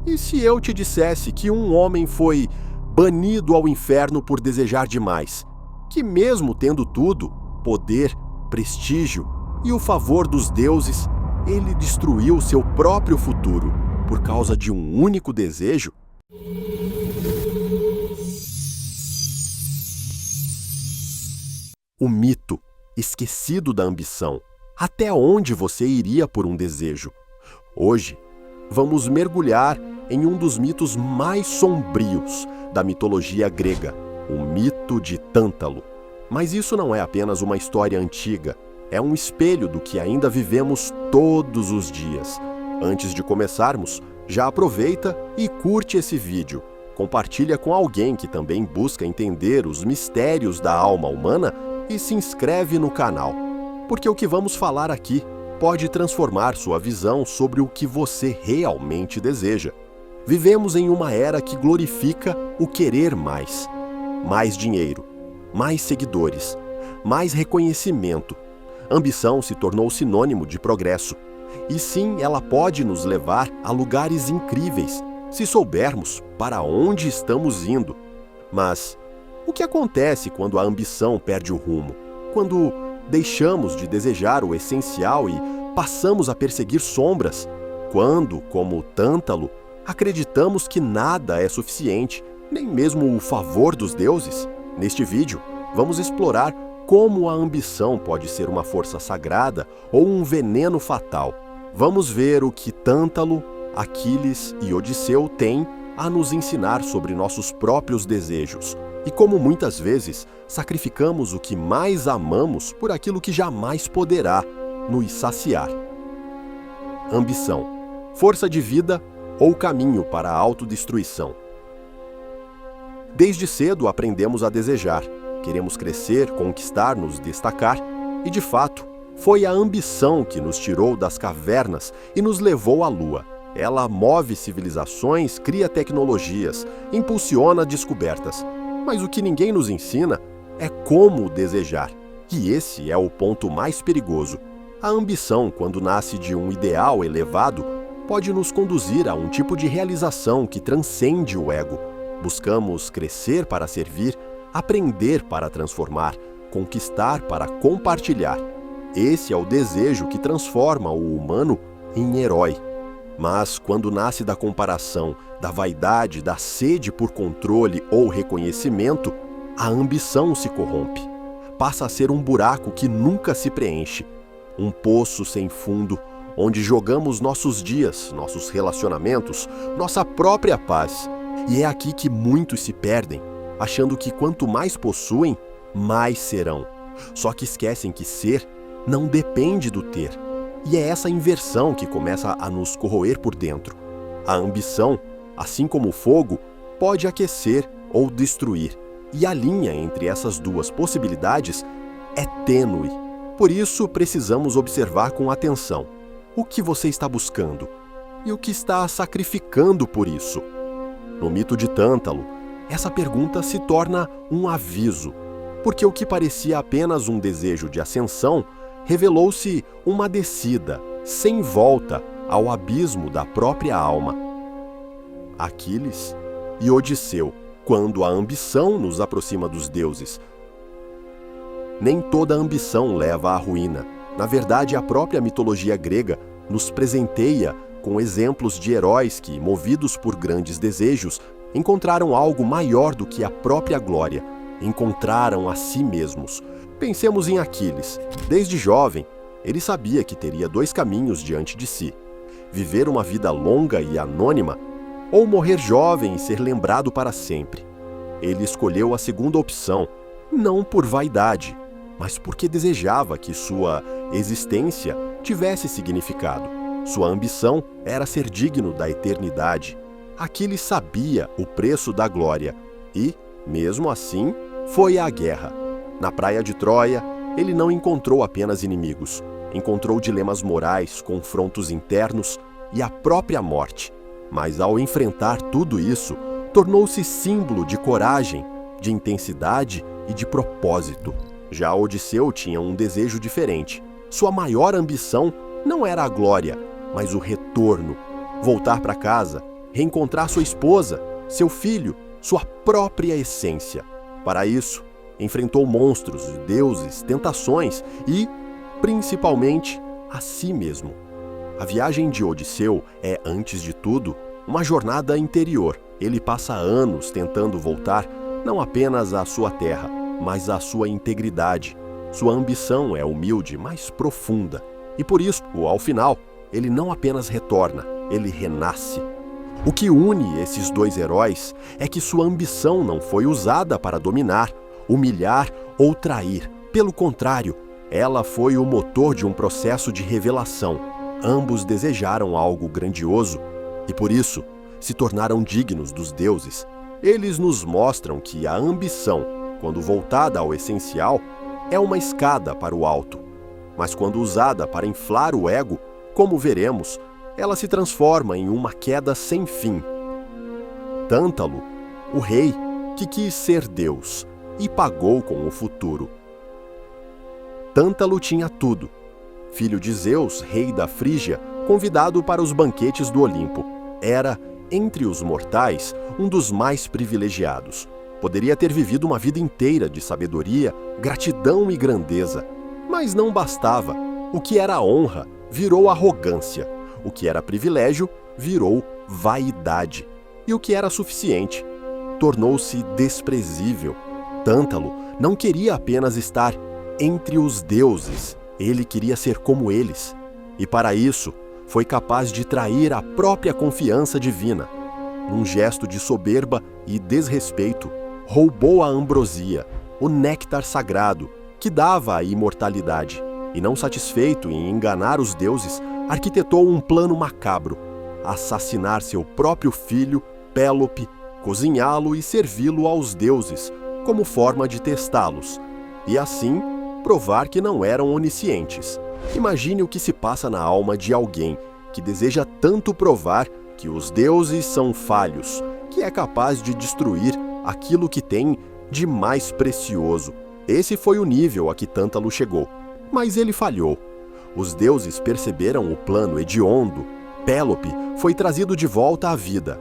E se eu te dissesse que um homem foi banido ao inferno por desejar demais, que mesmo tendo tudo, poder, prestígio e o favor dos deuses, ele destruiu seu próprio futuro por causa de um único desejo? O mito esquecido da ambição. Até onde você iria por um desejo? Hoje, vamos mergulhar em um dos mitos mais sombrios da mitologia grega, o mito de Tântalo. Mas isso não é apenas uma história antiga, é um espelho do que ainda vivemos todos os dias. Antes de começarmos, já aproveita e curte esse vídeo. Compartilha com alguém que também busca entender os mistérios da alma humana e se inscreve no canal, porque o que vamos falar aqui pode transformar sua visão sobre o que você realmente deseja. Vivemos em uma era que glorifica o querer mais. Mais dinheiro, mais seguidores, mais reconhecimento. Ambição se tornou sinônimo de progresso. E sim, ela pode nos levar a lugares incríveis, se soubermos para onde estamos indo. Mas o que acontece quando a ambição perde o rumo? Quando deixamos de desejar o essencial e passamos a perseguir sombras? Quando, como Tântalo, acreditamos que nada é suficiente, nem mesmo o favor dos deuses? Neste vídeo, vamos explorar como a ambição pode ser uma força sagrada ou um veneno fatal. Vamos ver o que Tântalo, Aquiles e Odisseu têm a nos ensinar sobre nossos próprios desejos e como muitas vezes sacrificamos o que mais amamos por aquilo que jamais poderá nos saciar. Ambição, força de vida ou caminho para a autodestruição. Desde cedo aprendemos a desejar, queremos crescer, conquistar, nos destacar e, de fato, foi a ambição que nos tirou das cavernas e nos levou à Lua. Ela move civilizações, cria tecnologias, impulsiona descobertas. Mas o que ninguém nos ensina é como desejar. E esse é o ponto mais perigoso. A ambição, quando nasce de um ideal elevado, pode nos conduzir a um tipo de realização que transcende o ego. Buscamos crescer para servir, aprender para transformar, conquistar para compartilhar. Esse é o desejo que transforma o humano em herói. Mas quando nasce da comparação, da vaidade, da sede por controle ou reconhecimento, a ambição se corrompe. Passa a ser um buraco que nunca se preenche, um poço sem fundo, onde jogamos nossos dias, nossos relacionamentos, nossa própria paz. E é aqui que muitos se perdem, achando que quanto mais possuem, mais serão. Só que esquecem que ser não depende do ter. E é essa inversão que começa a nos corroer por dentro. A ambição, assim como o fogo, pode aquecer ou destruir. E a linha entre essas duas possibilidades é tênue. Por isso, precisamos observar com atenção o que você está buscando e o que está sacrificando por isso. No mito de Tântalo, essa pergunta se torna um aviso, porque o que parecia apenas um desejo de ascensão revelou-se uma descida, sem volta, ao abismo da própria alma. Aquiles e Odisseu, quando a ambição nos aproxima dos deuses. Nem toda ambição leva à ruína. Na verdade, a própria mitologia grega nos presenteia com exemplos de heróis que, movidos por grandes desejos, encontraram algo maior do que a própria glória. Encontraram a si mesmos. Pensemos em Aquiles. Desde jovem, ele sabia que teria dois caminhos diante de si: viver uma vida longa e anônima, ou morrer jovem e ser lembrado para sempre. Ele escolheu a segunda opção, não por vaidade, mas porque desejava que sua existência tivesse significado. Sua ambição era ser digno da eternidade. Aquiles sabia o preço da glória e, mesmo assim, foi à guerra. Na praia de Troia, ele não encontrou apenas inimigos. Encontrou dilemas morais, confrontos internos e a própria morte. Mas ao enfrentar tudo isso, tornou-se símbolo de coragem, de intensidade e de propósito. Já Odisseu tinha um desejo diferente. Sua maior ambição não era a glória, mas o retorno. Voltar para casa, reencontrar sua esposa, seu filho, sua própria essência. Para isso, enfrentou monstros, deuses, tentações e, principalmente, a si mesmo. A viagem de Odisseu é, antes de tudo, uma jornada interior. Ele passa anos tentando voltar não apenas à sua terra, mas à sua integridade. Sua ambição é humilde, mas profunda. E por isso, ao final, ele não apenas retorna, ele renasce. O que une esses dois heróis é que sua ambição não foi usada para dominar, humilhar ou trair. Pelo contrário, ela foi o motor de um processo de revelação. Ambos desejaram algo grandioso e, por isso, se tornaram dignos dos deuses. Eles nos mostram que a ambição, quando voltada ao essencial, é uma escada para o alto. Mas quando usada para inflar o ego, como veremos, ela se transforma em uma queda sem fim. Tântalo, o rei que quis ser Deus e pagou com o futuro. Tântalo tinha tudo. Filho de Zeus, rei da Frígia, convidado para os banquetes do Olimpo. Era, entre os mortais, um dos mais privilegiados. Poderia ter vivido uma vida inteira de sabedoria, gratidão e grandeza. Mas não bastava. O que era honra virou arrogância. O que era privilégio virou vaidade. E o que era suficiente tornou-se desprezível. Tântalo não queria apenas estar entre os deuses, ele queria ser como eles. E para isso, foi capaz de trair a própria confiança divina. Num gesto de soberba e desrespeito, roubou a ambrosia, o néctar sagrado, que dava a imortalidade. E não satisfeito em enganar os deuses, arquitetou um plano macabro: assassinar seu próprio filho, Pélope, cozinhá-lo e servi-lo aos deuses, como forma de testá-los, e assim provar que não eram oniscientes. Imagine o que se passa na alma de alguém que deseja tanto provar que os deuses são falhos, que é capaz de destruir aquilo que tem de mais precioso. Esse foi o nível a que Tântalo chegou. Mas ele falhou. Os deuses perceberam o plano hediondo. Pélope foi trazido de volta à vida.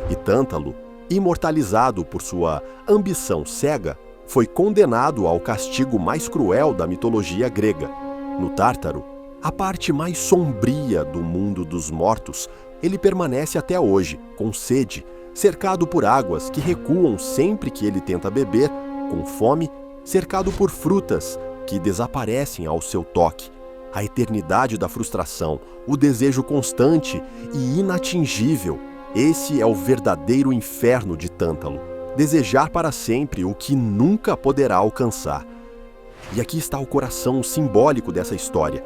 E Tântalo, imortalizado por sua ambição cega, foi condenado ao castigo mais cruel da mitologia grega. No Tártaro, a parte mais sombria do mundo dos mortos, ele permanece até hoje, com sede, cercado por águas que recuam sempre que ele tenta beber, com fome, cercado por frutas que desaparecem ao seu toque. A eternidade da frustração, o desejo constante e inatingível. Esse é o verdadeiro inferno de Tântalo. Desejar para sempre o que nunca poderá alcançar. E aqui está o coração simbólico dessa história.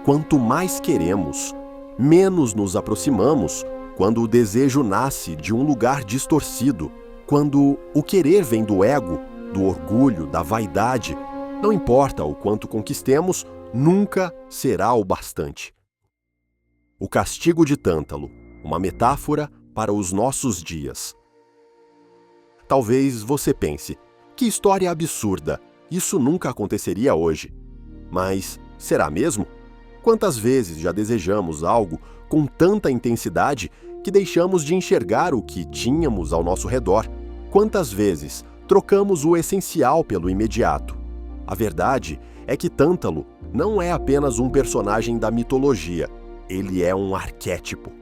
Quanto mais queremos, menos nos aproximamos quando o desejo nasce de um lugar distorcido, quando o querer vem do ego, do orgulho, da vaidade. Não importa o quanto conquistemos, nunca será o bastante. O castigo de Tântalo, uma metáfora para os nossos dias. Talvez você pense, que história absurda, isso nunca aconteceria hoje. Mas será mesmo? Quantas vezes já desejamos algo com tanta intensidade que deixamos de enxergar o que tínhamos ao nosso redor? Quantas vezes trocamos o essencial pelo imediato? A verdade é que Tântalo não é apenas um personagem da mitologia, ele é um arquétipo.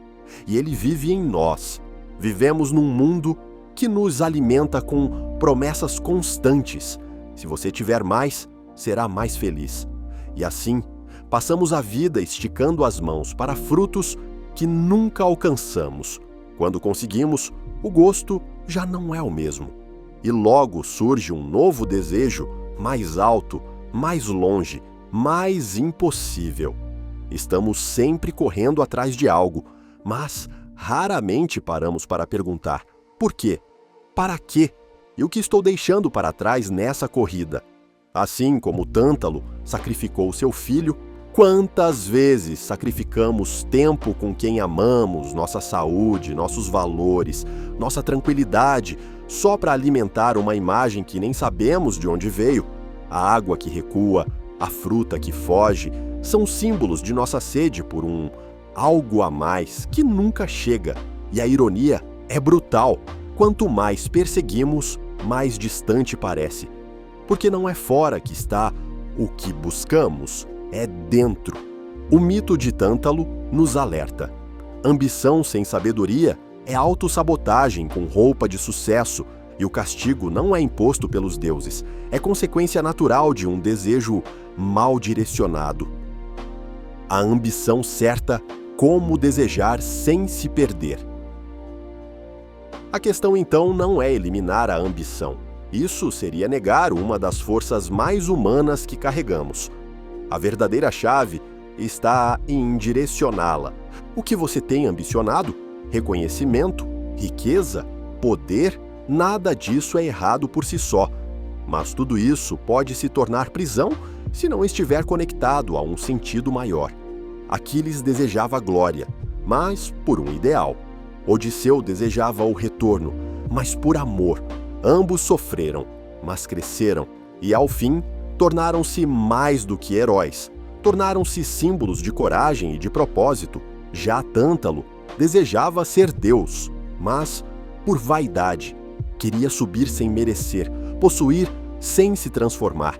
E ele vive em nós. Vivemos num mundo que nos alimenta com promessas constantes. Se você tiver mais, será mais feliz. E assim, passamos a vida esticando as mãos para frutos que nunca alcançamos. Quando conseguimos, o gosto já não é o mesmo. E logo surge um novo desejo, mais alto, mais longe, mais impossível. Estamos sempre correndo atrás de algo, mas raramente paramos para perguntar: por quê? Para quê? E o que estou deixando para trás nessa corrida? Assim como Tântalo sacrificou seu filho, quantas vezes sacrificamos tempo com quem amamos, nossa saúde, nossos valores, nossa tranquilidade, só para alimentar uma imagem que nem sabemos de onde veio? A água que recua, a fruta que foge, são símbolos de nossa sede por um algo a mais que nunca chega. E a ironia É brutal. Quanto mais perseguimos, mais distante parece. Porque não é fora que está o que buscamos, é dentro. O mito de Tântalo nos alerta. Ambição sem sabedoria é autossabotagem com roupa de sucesso, e o castigo não é imposto pelos deuses, é consequência natural de um desejo mal direcionado. A ambição certa, como desejar sem se perder. A questão então não é eliminar a ambição. Isso seria negar uma das forças mais humanas que carregamos. A verdadeira chave está em direcioná-la. O que você tem ambicionado, reconhecimento, riqueza, poder, nada disso é errado por si só. Mas tudo isso pode se tornar prisão se não estiver conectado a um sentido maior. Aquiles desejava glória, mas por um ideal. Odisseu desejava o retorno, mas por amor. Ambos sofreram, mas cresceram e, ao fim, tornaram-se mais do que heróis. Tornaram-se símbolos de coragem e de propósito. Já Tântalo desejava ser Deus, mas por vaidade. Queria subir sem merecer, possuir sem se transformar.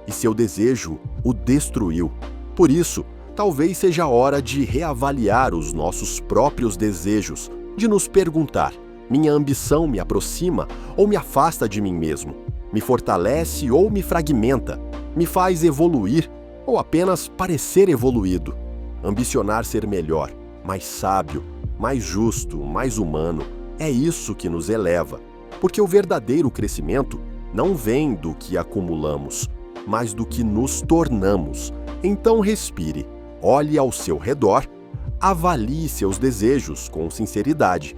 E seu desejo o destruiu. Por isso, talvez seja a hora de reavaliar os nossos próprios desejos, de nos perguntar: minha ambição me aproxima ou me afasta de mim mesmo? Me fortalece ou me fragmenta? Me faz evoluir ou apenas parecer evoluído? Ambicionar ser melhor, mais sábio, mais justo, mais humano, é isso que nos eleva. Porque o verdadeiro crescimento não vem do que acumulamos, mas do que nos tornamos. Então respire, olhe ao seu redor, avalie seus desejos com sinceridade.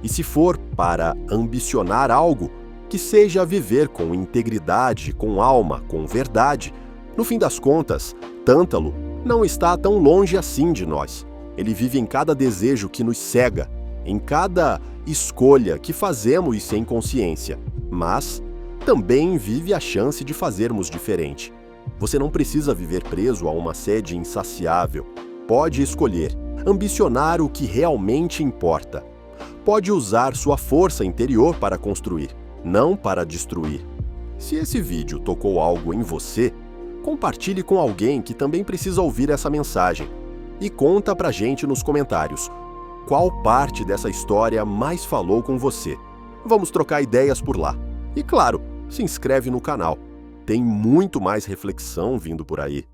E se for para ambicionar algo, que seja viver com integridade, com alma, com verdade. No fim das contas, Tântalo não está tão longe assim de nós. Ele vive em cada desejo que nos cega, em cada escolha que fazemos sem consciência, mas também vive a chance de fazermos diferente. Você não precisa viver preso a uma sede insaciável. Pode escolher, ambicionar o que realmente importa. Pode usar sua força interior para construir, não para destruir. Se esse vídeo tocou algo em você, compartilhe com alguém que também precisa ouvir essa mensagem. E conta pra gente nos comentários qual parte dessa história mais falou com você. Vamos trocar ideias por lá. E claro, se inscreve no canal. Tem muito mais reflexão vindo por aí.